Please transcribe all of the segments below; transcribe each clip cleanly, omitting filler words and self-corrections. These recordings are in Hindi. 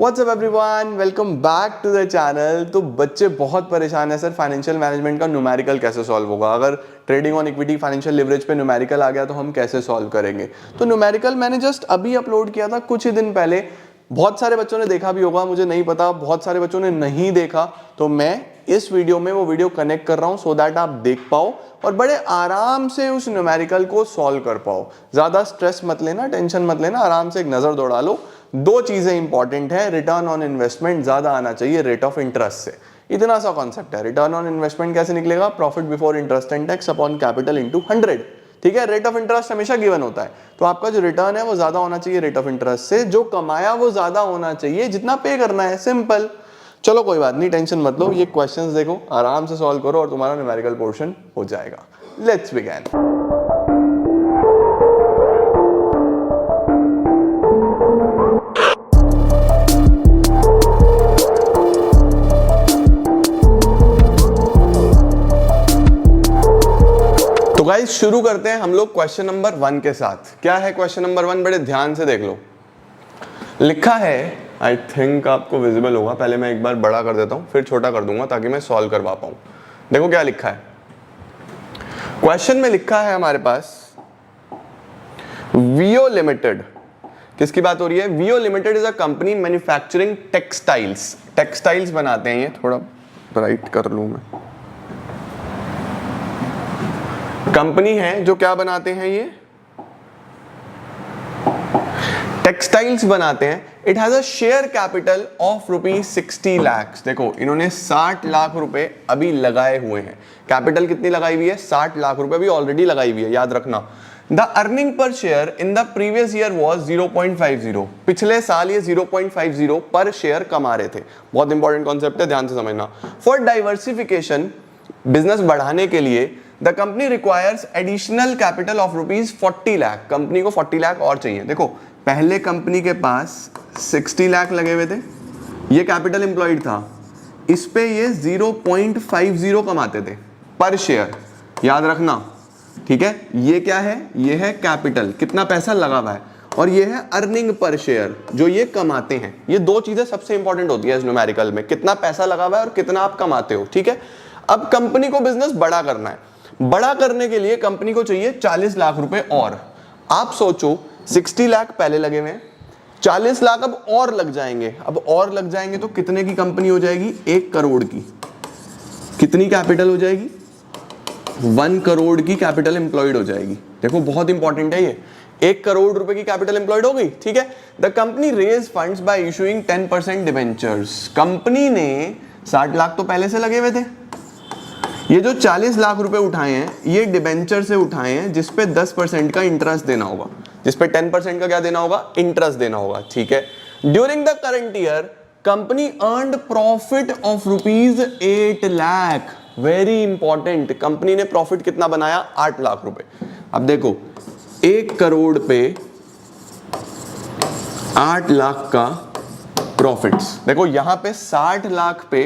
WhatsApp everyone, welcome back to the channel. तो बच्चे बहुत परेशान है सर, फाइनेंशियल मैनेजमेंट का न्यूमेरिकल कैसे सॉल्व होगा। अगर trading on equity financial leverage पे न्यूमेरिकल आ गया तो हम कैसे सॉल्व करेंगे। तो न्यूमेरिकल मैंने जस्ट अभी अपलोड किया था कुछ ही दिन पहले। बहुत सारे बच्चों ने देखा भी होगा, मुझे नहीं पता, बहुत सारे बच्चों ने नहीं देखा। तो मैं इस वीडियो में वो वीडियो कनेक्ट कर रहा हूं सो दैट आप देख पाओ और बड़े आराम से उस न्यूमेरिकल को सॉल्व कर पाओ। ज्यादा स्ट्रेस मत लेना, टेंशन मत लेना, आराम से एक नजर दौड़ा लो। दो चीजें इंपॉर्टेंट है, रिटर्न ऑन इन्वेस्टमेंट ज्यादा आना चाहिए रेट ऑफ इंटरेस्ट से। इतना सा कॉन्सेप्ट है। रिटर्न ऑन इन्वेस्टमेंट कैसे निकलेगा? Profit before interest and tax upon capital into 100। ठीक है, रेट ऑफ इंटरेस्ट हमेशा गिवन होता है, तो आपका जो रिटर्न है वो ज्यादा होना चाहिए रेट ऑफ इंटरेस्ट से। जो कमाया वो ज्यादा होना चाहिए जितना पे करना है, सिंपल। चलो कोई बात नहीं, टेंशन मत लो, ये क्वेश्चंस देखो, आराम से सॉल्व करो और तुम्हारा न्यूमेरिकल पोर्शन हो जाएगा। Let's begin. तो गाइस शुरू करते हैं हम लोग क्वेश्चन नंबर 1 के साथ। क्या है क्वेश्चन नंबर 1? बड़े ध्यान से देख लो। लिखा है, आई थिंक आपको विजिबल होगा, पहले मैं एक बार बड़ा कर देता हूं फिर छोटा कर दूंगा ताकि मैं सॉल्व करवा पाऊं। देखो क्या लिखा है क्वेश्चन में। लिखा है हमारे पास वीओ लिमिटेड। किसकी बात हो रही है? VO limited is a company manufacturing textiles. Textiles बनाते हैं ये। थोड़ा राइट कर लूं मैं। कंपनी है जो क्या बनाते हैं? ये टेक्सटाइल्स बनाते हैं। It has a share capital of ₹60 lakh. देखो इन्होंने 60 लाख रुपए अभी लगाए हुए हैं। कैपिटल कितनी लगाई हुई है? 60 लाख रुपए अभी ऑलरेडी लगाई हुई है, याद रखना। The earning per share in the previous year was 0.50। पिछले साल ये 0.50 पर शेयर कमा रहे थे। बहुत इंपॉर्टेंट कॉन्सेप्ट है, ध्यान से समझना। फॉर डाइवर्सिफिकेशन, बिजनेस बढ़ाने के लिए, the company requires additional capital of ₹40 lakh. Company को 40 लाख और चाहिए। देखो पहले कंपनी के पास 60 लाख लगे हुए थे, ये कैपिटल एम्प्लॉयड था, इस पे ये 0.50 कमाते थे पर शेयर, याद रखना। ठीक है, ये क्या है? ये है कैपिटल, कितना पैसा लगा हुआ है, और ये है अर्निंग पर शेयर, जो ये कमाते हैं। ये दो चीजें सबसे इंपॉर्टेंट होती है इस न्यूमेरिकल में, कितना पैसा लगा हुआ है और कितना आप कमाते हो। ठीक है, अब कंपनी को बिजनेस बड़ा करना है। बड़ा करने के लिए कंपनी को चाहिए 40 लाख रुपए और। आप सोचो 60 लाख पहले लगे हुए हैं, 40 लाख अब और लग जाएंगे। अब और लग जाएंगे तो कितने की कंपनी हो जाएगी? 1 करोड़ की। कितनी कैपिटल हो जाएगी? 1 करोड़ की कैपिटल एम्प्लॉयड हो जाएगी। देखो बहुत इंपॉर्टेंट है ये, 1 करोड़ रुपए की कैपिटल एम्प्लॉयड हो गई। ठीक है, the company raise funds by issuing 10% debentures. Company ने 60 लाख तो पहले से लगे हुए थे, ये जो 40 लाख रुपए उठाए हैं ये डिबेंचर से उठाए हैं, जिसपे 10% का इंटरेस्ट देना होगा, जिसपे 10% का क्या देना होगा? इंटरेस्ट देना होगा। ठीक है, during the current year company earned profit of ₹8 lakh. Very important, company ने प्रॉफिट कितना बनाया? 8 लाख रुपए। अब देखो 1 करोड़ पे 8 लाख का प्रॉफिट्स। देखो यहां पे 60 लाख पे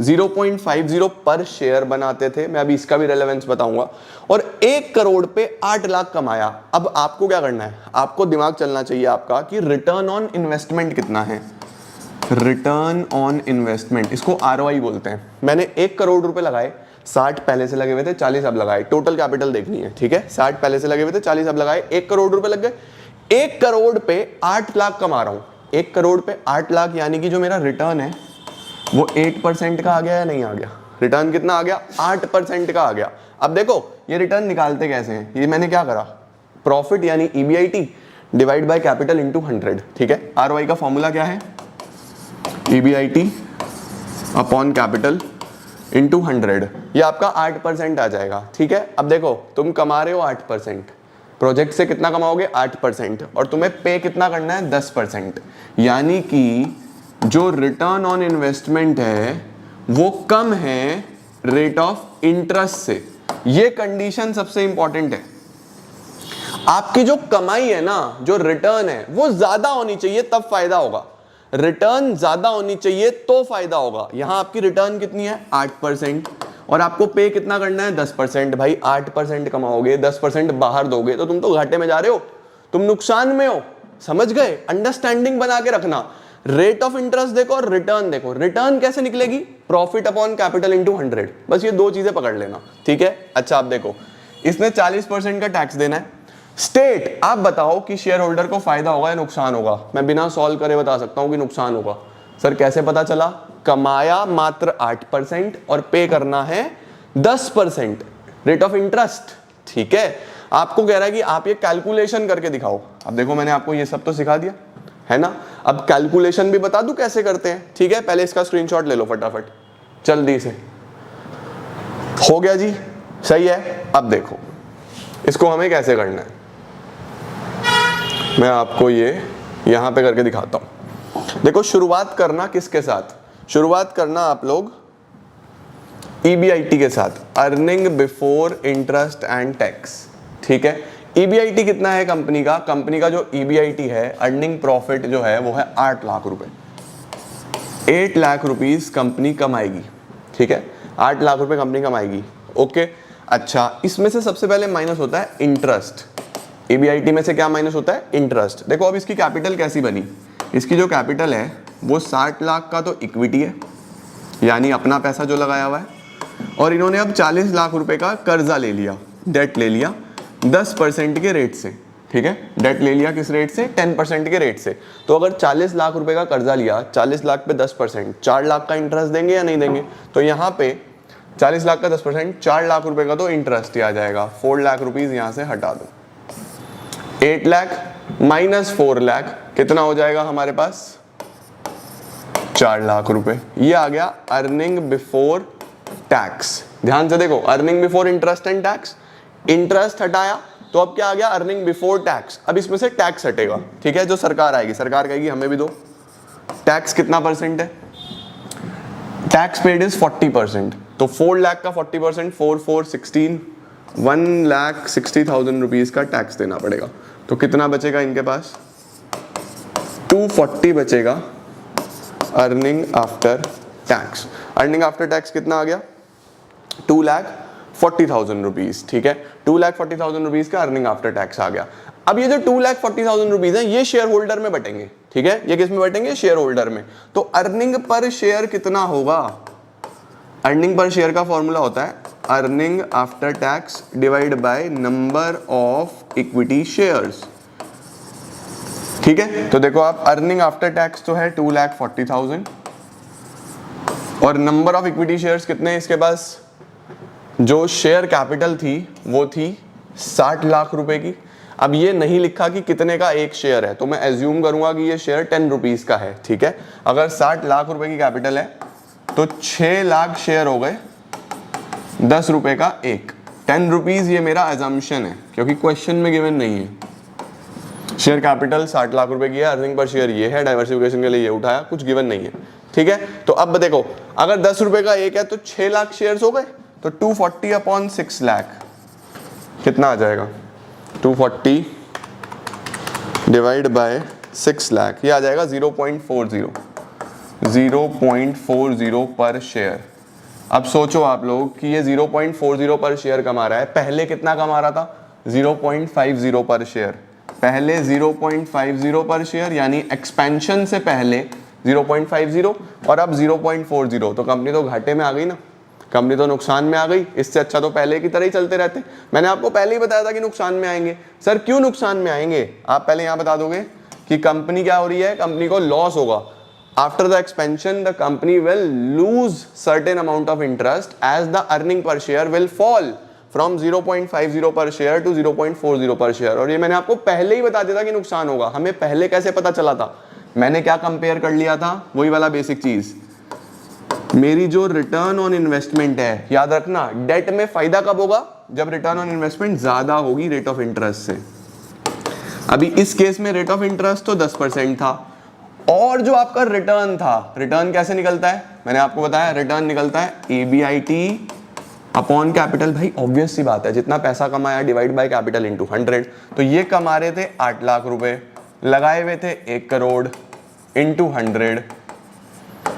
0.50 पर शेयर बनाते थे, मैं अभी इसका भी रेलेवेंस बताऊंगा, और 1 करोड़ पे 8 लाख कमाया। अब आपको क्या करना है? आपको दिमाग चलना चाहिए आपका कि रिटर्न ऑन इन्वेस्टमेंट कितना है। रिटर्न ऑन इन्वेस्टमेंट, इसको ROI बोलते हैं। मैंने 1 करोड़ रुपए लगाए, 60 पहले से लगे हुए थे, 40 अब लगाए। टोटल कैपिटल देखनी है। ठीक है, 60 पहले से लगे हुए थे, 40 अब लगाए, 1 करोड़ रुपए लग गए। 1 करोड़ पे 8 लाख कमा रहा हूं। 1 करोड़ पे 8 लाख यानी कि जो मेरा रिटर्न है वो 8% का आ गया या नहीं आ गया? रिटर्न कितना आ गया? 8% का आ गया। अब देखो ये रिटर्न निकालते कैसे हैं? ये मैंने क्या करा? प्रॉफिट यानी EBIT divide by capital into 100। ठीक है, ROI का फॉर्मूला क्या है? EBIT upon capital into 100। ये आपका 8% आ जाएगा। ठीक है, अब देखो तुम कमा रहे हो 8%, प्रोजेक्ट से कितना कमाओगे? 8%, और तुम्हें पे कितना करना है? 10%। यानी कि जो रिटर्न ऑन इन्वेस्टमेंट है वो कम है रेट ऑफ इंटरेस्ट से। ये कंडीशन सबसे इंपॉर्टेंट है। आपकी जो कमाई है ना, जो रिटर्न है वो ज्यादा होनी चाहिए, तब फायदा होगा। रिटर्न ज्यादा होनी चाहिए तो फायदा होगा। यहां आपकी रिटर्न कितनी है? 8%, और आपको पे कितना करना है? 10%। भाई 8% कमाओगे, 10% बाहर दोगे तो तुम तो घाटे में जा रहे हो, तुम नुकसान में हो। समझ गए? अंडरस्टैंडिंग बना के रखना। रेट ऑफ इंटरेस्ट देखो और रिटर्न देखो। रिटर्न कैसे निकलेगी? Profit upon capital into 100। बस ये दो चीजें पकड़ लेना, ठीक है। अच्छा आप देखो, इसने 40% का टैक्स देना है। स्टेट, आप बताओ कि शेयर होल्डर को फायदा होगा या नुकसान होगा? मैं बिना सॉल्व करे बता सकता हूं कि नुकसान होगा। सर कैसे पता चला? कमाया मात्र 8% और पे करना है 10% रेट ऑफ इंटरेस्ट, ठीक है। आपको कह रहा है कि आप ये कैलकुलेशन करके दिखाओ। अब देखो मैंने आपको ये सब तो सिखा दिया है ना, अब कैलकुलेशन भी बता दूं कैसे करते हैं, ठीक है। पहले इसका स्क्रीनशॉट ले लो फटाफट जल्दी से। हो गया जी, सही है। अब देखो इसको हमें कैसे करना है, मैं आपको ये यहां पे करके दिखाता हूं। देखो शुरुआत करना किसके साथ? शुरुआत करना आप लोग EBIT के साथ, earning before interest and tax, ठीक है। EBIT कितना है कंपनी का? कंपनी का जो EBIT है, अर्निंग प्रॉफिट जो है वो है 8 लाख रुपए। 8 लाख रुपीस कंपनी कमाएगी, ठीक है। 8 लाख रुपए कंपनी कमाएगी, ओके। अच्छा इसमें से सबसे पहले माइनस होता है इंटरेस्ट। EBIT में से क्या माइनस होता है? इंटरेस्ट। देखो अब इसकी कैपिटल कैसी बनी? इसकी जो कैपिटल है वो 60 लाख का तो इक्विटी है, यानी अपना पैसा जो लगाया हुआ है, और इन्होंने अब 40 लाख रुपए का कर्जा ले लिया, डेट ले लिया 10% के रेट से, ठीक है। डेट ले लिया किस रेट से? 10% के रेट से। तो अगर 40 लाख रुपए का कर्जा लिया, 40 लाख पे 10%, 4 लाख का इंटरेस्ट देंगे या नहीं देंगे? तो यहाँ पे 40 लाख का 10%, 4 लाख रुपए का तो इंटरेस्ट ही आ जाएगा। 4 लाख रुपीज यहाँ से हटा दो। 8 लाख माइनस 4 लाख कितना हो जाएगा हमारे पास? 4 लाख रुपए। ये आ गया अर्निंग बिफोर टैक्स। ध्यान से देखो, earning before interest and tax, interest हटाया तो अब क्या आ गया? Earning before tax. अब इसमें से टैक्स हटेगा, ठीक है, जो सरकार आएगी, सरकार कहेगी हमें भी दो। टैक्स कितना परसेंट है? टैक्स पेड इज 40%, तो 4 लाख का 40%, 4 4 16, 1,60,000 रुपीज का टैक्स देना पड़ेगा। तो कितना बचेगा इनके पास? 240 बचेगा earning after tax. Earning after tax कितना आ गया? 2,40,000 रुपीज, ठीक है। 2,40,000 रुपीज का अर्निंग आफ्टर टैक्स आ गया। अब ये जो 2,40,000 रुपीज है ये शेयर होल्डर में बटेंगे, ठीक है। ये किस में बटेंगे? शेयर होल्डर में। तो अर्निंग पर शेयर कितना होगा? अर्निंग पर शेयर का फॉर्मूला होता है earning after tax divide by number of equity shares, ठीक है। तो देखो आप, अर्निंग आफ्टर टैक्स तो है 2,40,000 और नंबर ऑफ इक्विटी शेयर्स कितने हैं इसके पास? जो शेयर कैपिटल थी वो थी 60 लाख रुपए की। अब ये नहीं लिखा कि कितने का एक शेयर है, तो मैं एज्यूम करूंगा कि ये शेयर 10 रुपीज का है, ठीक है। अगर 60 लाख रुपए की कैपिटल है तो 6 लाख शेयर हो गए 10 रुपए का एक। 10 रुपीज ये मेरा एजम्पशन है क्योंकि क्वेश्चन में गिवन नहीं है। शेयर कैपिटल 60 लाख रुपए की है, अर्निंग पर शेयर ये है, डाइवर्सिफिकेशन के लिए ये उठाया, कुछ गिवन नहीं है, ठीक है। तो अब देखो, अगर 10 रुपए का एक है तो 6 लाख शेयर्स हो गए, तो 240 अपॉन 6 लाख कितना आ जाएगा? 240 डिवाइड बाय 6 लाख, ये आ जाएगा 0.40 पर शेयर। अब सोचो आप लोग कि ये 0.40 पर शेयर कमा रहा है, पहले कितना कमा रहा था? 0.50 पर शेयर। पहले 0.50 पर शेयर, यानी एक्सपेंशन से पहले 0.50 और अब 0.40, तो कंपनी तो घाटे में आ गई ना, कंपनी तो नुकसान में आ गई। इससे अच्छा तो पहले की तरह ही चलते रहते। मैंने आपको पहले ही बताया था कि नुकसान में आएंगे। सर क्यों नुकसान में आएंगे? आप पहले यहां बता दोगे कि कंपनी क्या हो रही है, कंपनी को लॉस होगा। After the expansion the company will lose certain amount of interest as the earning per share will fall from 0.50 per share to 0.40 पर शेयर। और ये मैंने आपको पहले ही बता दिया था कि नुकसान होगा। हमें पहले कैसे पता चला था? मैंने क्या कंपेयर कर लिया था? वही वाला बेसिक चीज, मेरी जो रिटर्न ऑन इन्वेस्टमेंट है, याद रखना डेट में फायदा कब होगा? जब रिटर्न ऑन इन्वेस्टमेंट ज्यादा होगी रेट ऑफ इंटरेस्ट से। अभी इस केस में रेट ऑफ इंटरेस्ट तो 10% था, और जो आपका रिटर्न था, रिटर्न कैसे निकलता है? मैंने आपको बताया रिटर्न निकलता है EBIT अपॉन कैपिटल। भाई ऑब्वियस सी बात है, जितना पैसा कमाया डिवाइड बाय कैपिटल इनटू 100। तो ये कमा रहे थे 8 लाख रुपए, लगाए हुए थे 1 करोड़ इनटू 100,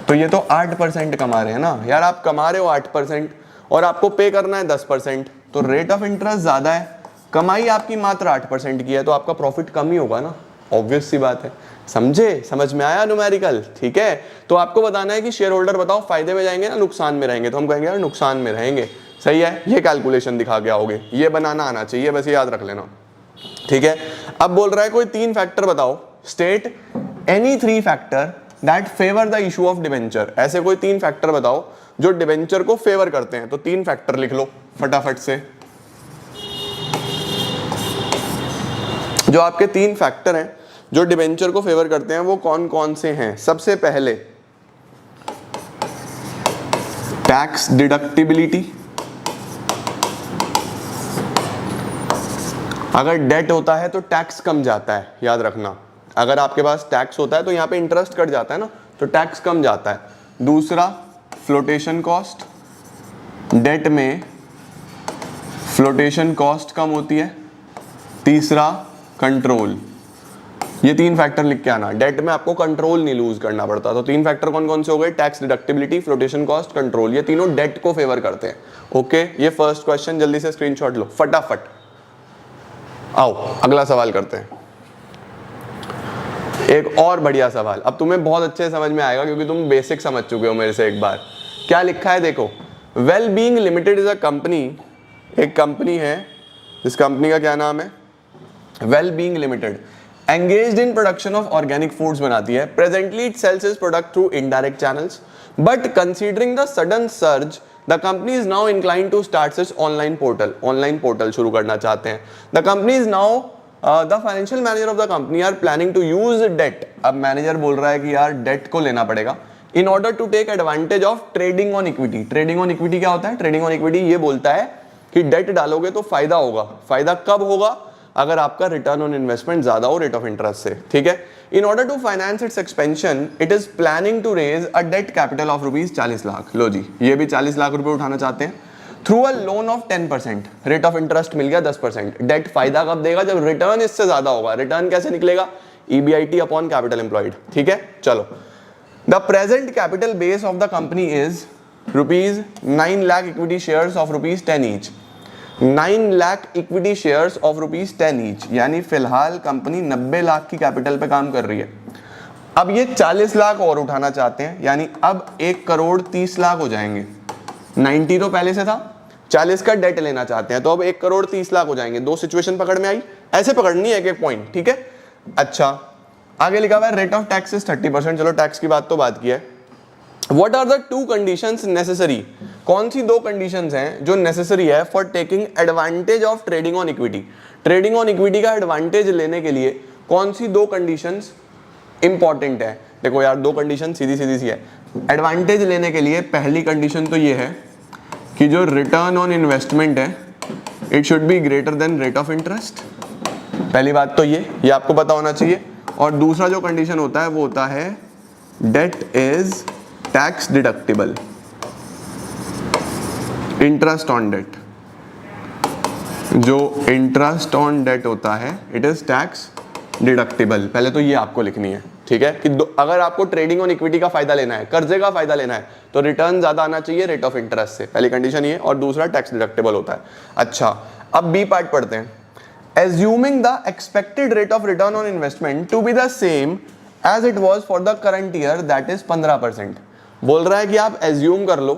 तो ये तो 8% कमा रहे हैं ना यार। आप कमा रहे हो 8% और आपको पे करना है 10%, तो रेट ऑफ इंटरेस्ट ज्यादा है, कमाई आपकी मात्र 8% की है, तो आपका प्रॉफिट कम ही होगा ना, ऑब्वियस सी बात है। समझे, समझ में आया न्यूमेरिकल, ठीक है। तो आपको बताना है कि शेयर होल्डर बताओ फायदे में जाएंगे ना नुकसान में रहेंगे, तो हम कहेंगे यार नुकसान में रहेंगे, सही है। ये कैलकुलेशन दिखा के आओगे, ये बनाना आना चाहिए, बस ये याद रख लेना, ठीक है। अब बोल रहा है कोई 3 फैक्टर बताओ, state any 3 factor that favour the issue of debenture. ऐसे कोई 3 फैक्टर बताओ जो डिबेंचर को फेवर करते हैं। तो 3 फैक्टर लिख लो फटाफट से। जो आपके 3 फैक्टर हैं जो डिबेंचर को फेवर करते हैं वो कौन कौन से हैं? सबसे पहले टैक्स डिडक्टिबिलिटी, अगर डेट होता है तो टैक्स कम जाता है, याद रखना। अगर आपके पास टैक्स होता है तो यहाँ पे इंटरेस्ट कट जाता है ना, तो टैक्स कम जाता है। दूसरा फ्लोटेशन कॉस्ट, डेट में फ्लोटेशन कॉस्ट कम होती है। तीसरा कंट्रोल। ये 3 फैक्टर लिख के आना। डेट में आपको कंट्रोल नहीं लूज करना पड़ता। तो 3 फैक्टर कौन कौन से हो गए? Tax deductibility, flotation cost, control. ये तीनों डेट को फेवर करते हैं। ओके, ये फर्स्ट क्वेश्चन, जल्दी से स्क्रीनशॉट लो फटाफट। आओ अगला सवाल करते हैं, एक और बढ़िया सवाल। अब तुम्हें बहुत अच्छे समझ में आएगा क्योंकि तुम बेसिक समझ चुके हो मेरे से एक बार। क्या लिखा है देखो, well being limited is a company, एक कंपनी है, इस कंपनी का क्या नाम है? Well being limited. Engaged in production of organic foods बनाती है। Presently it sells its product through indirect channels, but considering the sudden surge the company is now incline to start its online portal. Online portal शुरू करना चाहते हैं। The company is now the financial manager of the company are planning to use debt. अब मैनेजर बोल रहा है कि यार डेट को लेना पड़ेगा in order to take advantage of trading on equity. Trading on equity क्या होता है? ट्रेडिंग ऑन इक्विटी ये बोलता है कि डेट डालोगे तो फायदा होगा। फायदा कब होगा? अगर आपका रिटर्न ऑन इन्वेस्टमेंट ज्यादा हो रेट ऑफ इंटरेस्ट से, ठीक है। In order to finance its expansion it is planning to raise a debt capital of rupees 40 lakh. लो जी, ये भी 40 लाख रुपए उठाना चाहते हैं through a loan of 10%। Rate of interest मिल गया 10%। डेट फायदा कब देगा? जब रिटर्न इससे ज्यादा होगा। रिटर्न कैसे निकलेगा? EBIT अपॉन कैपिटल एम्प्लॉयड, ठीक है। चलो, the present capital base of the company is rupees 9 lakh equity shares of rupees 10 each. 9 lakh equity shares of rupees 10 each, यानी फिलहाल कंपनी 90 लाख की कैपिटल पे काम कर रही है। अब ये 40 लाख और उठाना चाहते हैं, यानी अब 1 करोड़ 30 लाख हो जाएंगे। 90 तो पहले से था, 40 का डेट लेना चाहते हैं, तो अब 1 करोड़ 30 लाख हो जाएंगे। 2 सिचुएशन पकड़ में आई, ऐसे पकड़नी है एक पॉइंट, ठीक है। अच्छा, आगे लिखा हुआ है रेट ऑफ टैक्स इज 30%। चलो टैक्स की बात तो बात की है। What are the 2 conditions necessary? कौन सी 2 conditions हैं जो necessary है for taking advantage of trading on equity? Trading on equity का advantage लेने के लिए कौन सी 2 conditions important है? देखो यार, 2 conditions सीधी सीधी सी है। Advantage लेने के लिए पहली condition तो ये है कि जो return on investment है it should be greater than rate of interest। पहली बात तो ये आपको पता होना चाहिए। और दूसरा जो condition होता है वो होता है debt is tax deductible, interest on debt. जो इंटरेस्ट ऑन डेट होता है इट इज टैक्स डिडक्टिबल। पहले तो ये आपको लिखनी है, ठीक है, कि अगर आपको ट्रेडिंग ऑन इक्विटी का फायदा लेना है, कर्जे का फायदा लेना है, तो रिटर्न ज्यादा आना चाहिए रेट ऑफ इंटरेस्ट से। पहली कंडीशन ये, और दूसरा टैक्स डिडक्टिबल होता है। अच्छा, अब बी पार्ट पढ़ते हैं। Assuming the expected rate of return on investment to be the same as it was for the current year, that is 15%। बोल रहा है कि आप एज्यूम कर लो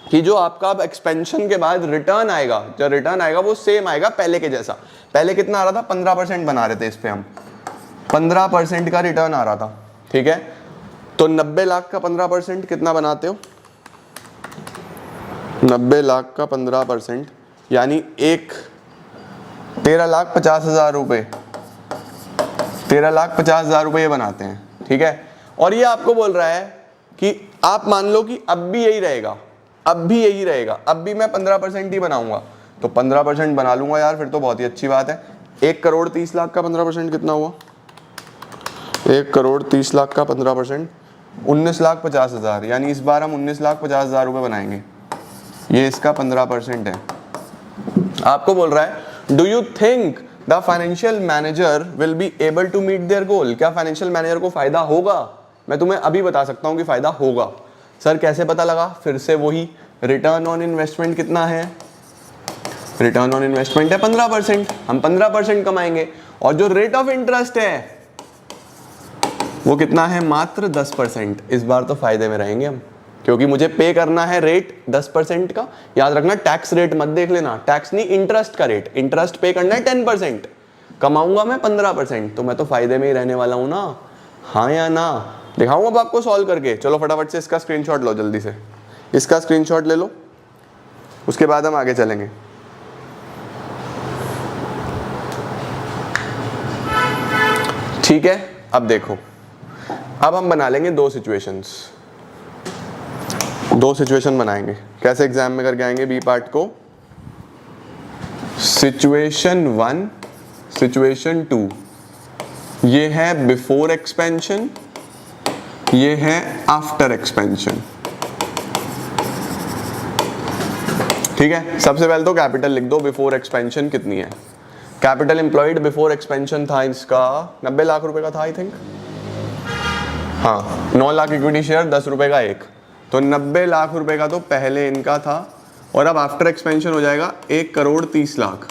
कि जो आपका अब एक्सपेंशन के बाद रिटर्न आएगा, जो रिटर्न आएगा वो सेम आएगा पहले के जैसा। पहले कितना आ रहा था? 15% बना रहे थे इस पे हम, 15% का रिटर्न आ रहा था, ठीक है। तो 90 लाख का 15% कितना बनाते हो? 90 लाख का 15% यानी 13,50,000 रुपए, 13,50,000 रुपए ये बनाते हैं, ठीक है। और ये आपको बोल रहा है कि आप मान लो कि अब भी यही रहेगा, अब भी यही रहेगा, अब भी मैं 15% ही बनाऊंगा, तो 15% बना लूंगा यार, फिर तो बहुत ही अच्छी बात है। 1 करोड़ 30 लाख का 15% कितना हुआ? 1 करोड़ 30 लाख का 15% 19,50,000, यानी इस बार हम 19,50,000 रुपए बनाएंगे। ये इसका 15% है। आपको बोल रहा है do you think the financial manager will be able to meet their goal? क्या फाइनेंशियल मैनेजर को फायदा होगा? मैं तुम्हें अभी बता सकता हूं कि फायदा होगा। सर कैसे पता लगा? फिर से वही, रिटर्न ऑन इन्वेस्टमेंट कितना है? रिटर्न ऑन इन्वेस्टमेंट है 15%, हम 15% कमाएंगे। और जो रेट ऑफ इंटरेस्ट है वो कितना है, मात्र 10%। इस बार तो फायदे में रहेंगे हम, क्योंकि मुझे पे करना है रेट 10% का। याद रखना, टैक्स रेट मत देख लेना, टैक्स नहीं, इंटरेस्ट का रेट। इंटरेस्ट पे करना है 10%, कमाऊंगा मैं 15%, तो मैं तो फायदे में ही रहने वाला हूं ना, हाँ या ना। दिखाऊंगा अब आपको सॉल्व करके। चलो फटाफट से इसका स्क्रीनशॉट लो, जल्दी से इसका स्क्रीनशॉट ले लो, उसके बाद हम आगे चलेंगे। ठीक है, अब देखो, अब हम बना लेंगे दो सिचुएशन बनाएंगे। कैसे एग्जाम में करके आएंगे बी पार्ट को? सिचुएशन 1, सिचुएशन 2, ये है बिफोर एक्सपेंशन, ये है आफ्टर एक्सपेंशन। ठीक है, सबसे पहले तो कैपिटल लिख दो। बिफोर एक्सपेंशन कितनी है? कैपिटल एम्प्लॉयड बिफोर एक्सपेंशन था इसका 90 लाख रुपए का था आई थिंक, हाँ 9 लाख इक्विटी शेयर, 10 रुपए का एक, तो 90 लाख रुपए का तो पहले इनका था। और अब आफ्टर एक्सपेंशन हो जाएगा 1,30,00,000।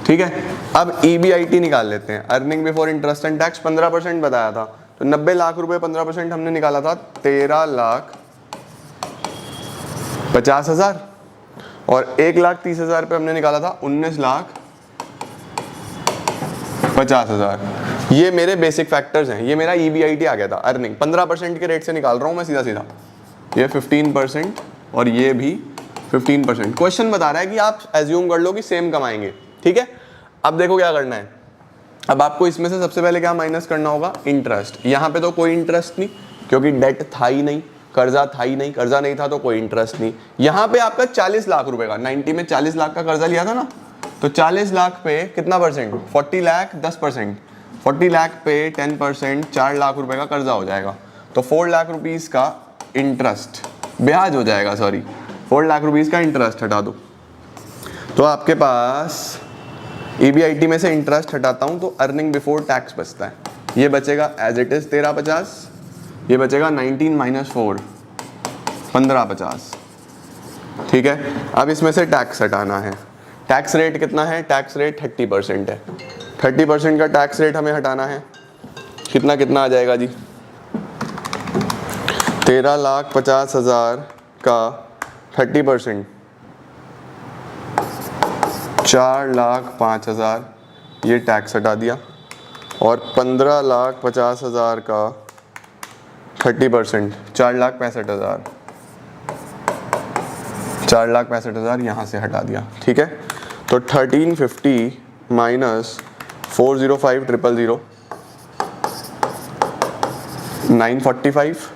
ठीक है, अब EBIT निकाल लेते हैं, earning before interest and tax 15% बताया था, तो 90 लाख रुपए 15% हमने निकाला था 13,50,000, और 1,30,000 पे हमने निकाला था 19,50,000। ये मेरे बेसिक फैक्टर्स हैं, ये मेरा EBIT आ गया था। अर्निंग 15% के रेट से निकाल रहा हूं मैं सीधा सीधा, ये 15% और ये भी 15%। क्वेश्चन बता रहा है कि आप एज्यूम कर लो कि सेम कमाएंगे। ठीक है, अब देखो क्या करना है। अब आपको इसमें से सबसे पहले क्या माइनस करना होगा? इंटरेस्ट। यहाँ पे तो कोई इंटरेस्ट नहीं, क्योंकि डेट था ही नहीं, कर्जा था ही नहीं, कर्जा नहीं था तो कोई इंटरेस्ट नहीं। यहाँ पे आपका 40 लाख रुपए का, 90 में 40 लाख का कर्जा लिया था ना, तो 40 लाख पे कितना परसेंट? 40 लाख 10%, 40 लाख पे 10%, 4 लाख रुपए का कर्जा हो जाएगा, तो 4 लाख रुपीस का इंटरेस्ट, ब्याज हो जाएगा, सॉरी 4 लाख रुपीस का इंटरेस्ट हटा दो, तो आपके पास EBIT में से इंटरेस्ट हटाता हूं तो अर्निंग बिफोर टैक्स बचता है। ये बचेगा एज इट इज 13,50, ये बचेगा 19 - 4 15,50। ठीक है, अब इसमें से टैक्स हटाना है। टैक्स रेट कितना है? टैक्स रेट 30% है, 30% का टैक्स रेट हमें हटाना है। कितना कितना आ जाएगा जी? 13,50,000 का 30%, 4,05,000 ये टैक्स हटा दिया, और 15,50,000 का 30%, 4,65,000, 4,65,000 यहाँ से हटा दिया। ठीक है, तो 1350 माइनस 405,000, 945,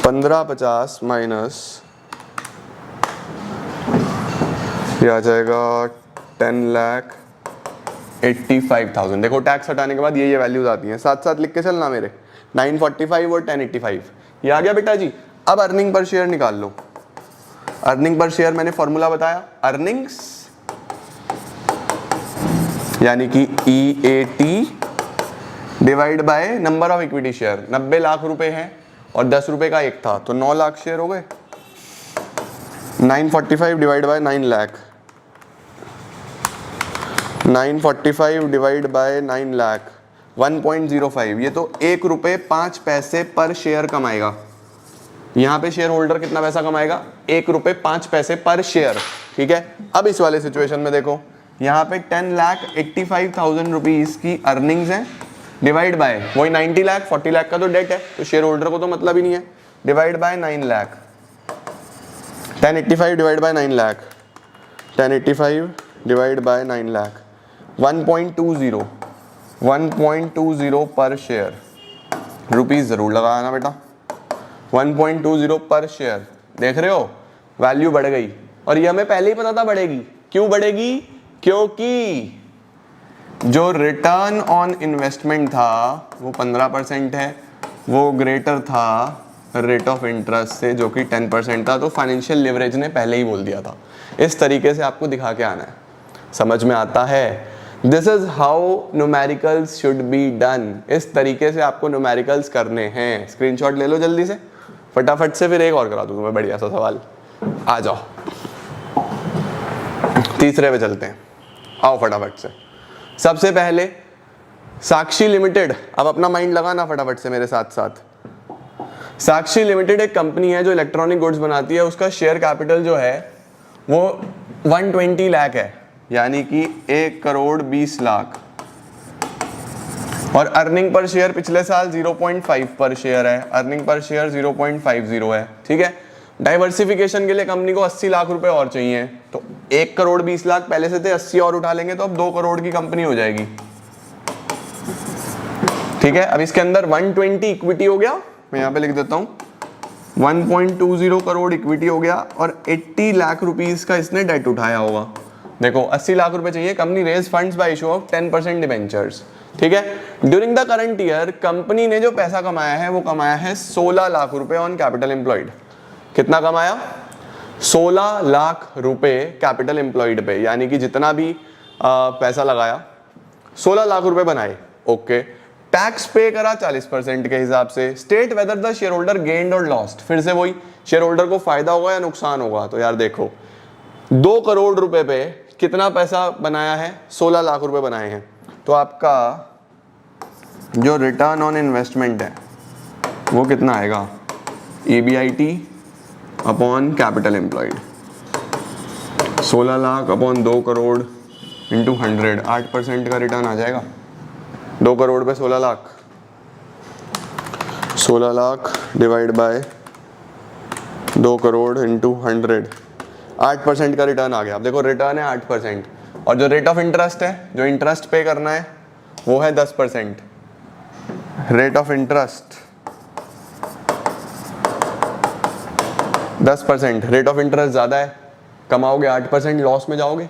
1550 माइनस ये आ जाएगा 10,85,000। देखो टैक्स हटाने के बाद ये वैल्यूज आती हैं, साथ साथ लिख के चलना मेरे, 945 और 1085 ये आ गया बेटा जी। अब अर्निंग पर शेयर निकाल लो। अर्निंग पर शेयर मैंने फॉर्मूला बताया, अर्निंग्स यानी कि EAT divide by number of equity share. 90 lakh रुपए है और 10 रुपए का एक था, तो 9 लाख शेयर हो गए। 945 divide by 9 lakh, 945 divide by 9 lakh 1.05, ये तो 1 रुपये 5 पैसे पर शेयर कमाएगा। यहाँ पे शेयर होल्डर कितना पैसा कमाएगा? 1 रुपये 5 पैसे पर शेयर। ठीक है, अब इस वाले सिचुएशन में देखो, यहाँ पे 10,85,000 रुपीज की अर्निंग्स हैं, डिवाइड बाय वही 90 लाख, 40 लाख का तो डेट है, तो शेयर होल्डर को तो मतलब ही नहीं है, divide by 9 lakh. 1085 divide by 9 lakh, 1085 divide by 9 lakh 1.20, 1.20 पर शेयर। रुपीस जरूर लगाना बेटा, 1.20 पर शेयर। देख रहे हो वैल्यू बढ़ गई, और ये हमें पहले ही पता था बढ़ेगी। क्यों बढ़ेगी? क्योंकि जो रिटर्न ऑन इन्वेस्टमेंट था वो 15% है, वो ग्रेटर था रेट ऑफ इंटरेस्ट से जो कि 10% था, तो फाइनेंशियल लिवरेज ने पहले ही बोल दिया था। इस तरीके से आपको दिखा के आना है, समझ में आता है? This is how numericals should be done. इस तरीके से आपको न्यूमेरिकल्स करने हैं। स्क्रीनशॉट ले लो जल्दी से, फटाफट से। फिर एक और करा दूंगा मैं बढ़िया सा सवाल, आ जाओ तीसरे पे चलते हैं, आओ फटाफट से। सबसे पहले साक्षी लिमिटेड, अब अपना माइंड लगाना फटाफट से मेरे साथ साथ। साक्षी लिमिटेड एक कंपनी है जो इलेक्ट्रॉनिक गुड्स बनाती है, उसका शेयर कैपिटल जो है वो 120 लाख है, यानी कि 1 करोड़ 20 लाख, और अर्निंग पर शेयर पिछले साल 0.5 पर शेयर है, अर्निंग पर शेयर 0.50 है, ठीक है। डाइवर्सिफिकेशन के लिए कंपनी को 80 लाख रुपए और चाहिए, तो 1 करोड़ 20 लाख पहले से थे, 80 और उठा लेंगे तो अब 2 करोड़ की कंपनी हो जाएगी, ठीक है। अब इसके अंदर 120 इक्विटी हो गया, मैं यहाँ पे लिख देता हूँ 1.20 करोड़ इक्विटी हो गया, और 80 लाख रुपीस का इसने डेट उठाया होगा। देखो 80 लाख रुपए चाहिए, company raise funds by issue of 10% debentures, ठीक है। During the current year company ने जो पैसा कमाया है वो कमाया है 16 लाख रुपए ऑन कैपिटल एम्प्लॉयड। कितना कमाया? 16 लाख रुपए कैपिटल एम्प्लॉयड पे, यानी कि जितना भी पैसा लगाया 16 लाख रुपए बनाए, ओके। टैक्स पे करा 40% के हिसाब से। State whether the share holder gained और लॉस्ट, फिर से वही, शेयर होल्डर को फायदा होगा या नुकसान होगा। तो यार देखो 2 करोड़ रुपए पे कितना पैसा बनाया है? 16 लाख रुपए बनाए हैं, तो आपका जो रिटर्न ऑन इन्वेस्टमेंट है वो कितना आएगा? EBIT upon capital employed, 16 lakh upon 2 crore into 100, 8% का रिटर्न आ जाएगा। 2 करोड़ पे 16 lakh, 16 lakh divide by 2 crore into 100, 8% का रिटर्न आ गया। अब देखो रिटर्न है 8%, और जो रेट ऑफ इंटरेस्ट है, जो इंटरेस्ट पे करना है वो है 10%। Rate of interest 10%, rate of interest ज़्यादा है, कमाओगे 8%, लॉस में जाओगे,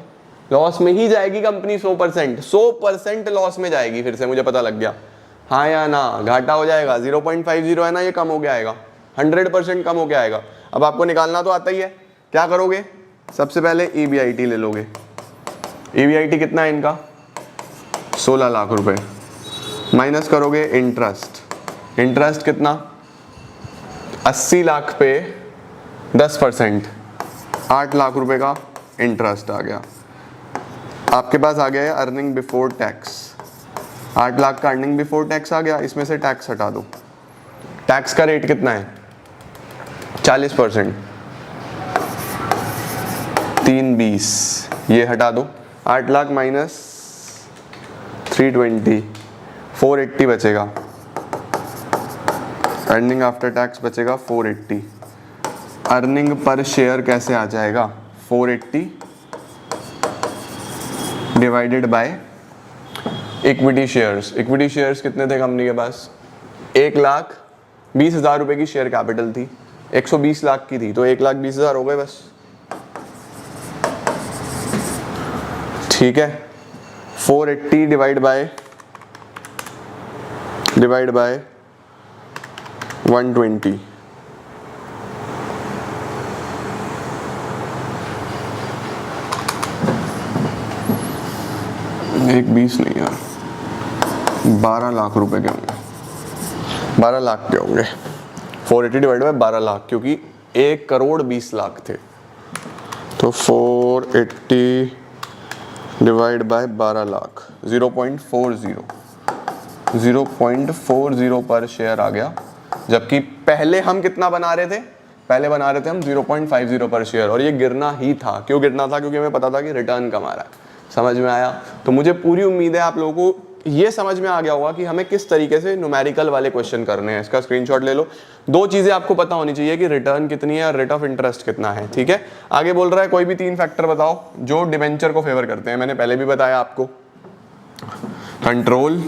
लॉस में ही जाएगी कंपनी 100% लॉस में जाएगी। फिर से मुझे पता लग गया, हाँ या ना, घाटा हो जाएगा। 0.50 है ना, ये कम हो गया आएगा, 100% कम हो गया आएगा। अब आपको निकालना तो आता ही है, क्या करोगे? सबसे पहले EBIT ले लोगे। EBIT कितना है इनका? 16 लाख रुपए, माइनस करोगे इंटरेस्ट। इंटरेस्ट कितना? 80 लाख पे 10%, 8 लाख रुपए का इंटरेस्ट आ गया। आपके पास आ गया है अर्निंग बिफोर टैक्स, 8 लाख का अर्निंग बिफोर टैक्स आ गया। इसमें से टैक्स हटा दो। टैक्स का रेट कितना है? 40%, 320, ये हटा दो। 8 लाख माइनस 320, 480 बचेगा। अर्निंग आफ्टर टैक्स बचेगा 480। अर्निंग पर शेयर कैसे आ जाएगा? 480 divided by equity shares. Equity shares कितने थे कंपनी के पास? 1,20,000 रुपए की शेयर कैपिटल थी, 120 लाख की थी, तो 1,20,000 हो गए बस, ठीक है। 480 डिवाइड बाय 120, एक 20 नहीं यार, 12 लाख रुपए के होंगे, 12 लाख के होंगे। 480 डिवाइड बाय 12 लाख, क्योंकि 1 करोड़ 20 लाख थे, तो 480 डिवाइड बाय 12 लाख 0.40 पर शेयर आ गया। जबकि पहले हम कितना बना रहे थे? पहले बना रहे थे हम 0.50 पर शेयर, और ये गिरना ही था। क्यों गिरना था? क्योंकि हमें पता था कि रिटर्न कम आ रहा है। समझ में आया? तो मुझे पूरी उम्मीद है आप लोगों को ये समझ में आ गया होगा कि हमें किस तरीके से न्यूमेरिकल वाले क्वेश्चन करने हैं। इसका स्क्रीनशॉट ले लो। 2 चीजें आपको पता होनी चाहिए कि रिटर्न कितनी है और रेट ऑफ इंटरेस्ट कितना है, ठीक है। आगे बोल रहा है कोई भी 3 फैक्टर बताओ जो डिबेंचर को फेवर करते हैं। मैंने पहले भी बताया आपको, कंट्रोल,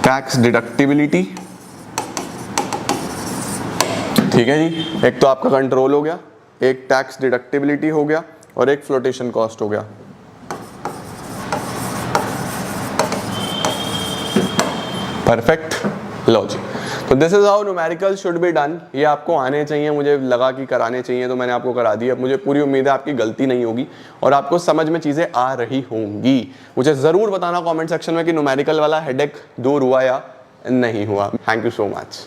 टैक्स डिडक्टिबिलिटी, ठीक है जी। एक तो आपका कंट्रोल हो गया, एक टैक्स डिडक्टिबिलिटी हो गया, और एक फ्लोटेशन कॉस्ट हो गया। परफेक्ट, लो जी। तो this is how numerical should be done. ये आपको आने चाहिए, मुझे लगा कि कराने चाहिए तो मैंने आपको करा दिया। मुझे पूरी उम्मीद है आपकी गलती नहीं होगी और आपको समझ में चीजें आ रही होंगी। मुझे जरूर बताना कमेंट सेक्शन में कि न्यूमेरिकल वाला हेडेक दूर हुआ या नहीं हुआ। Thank you so much.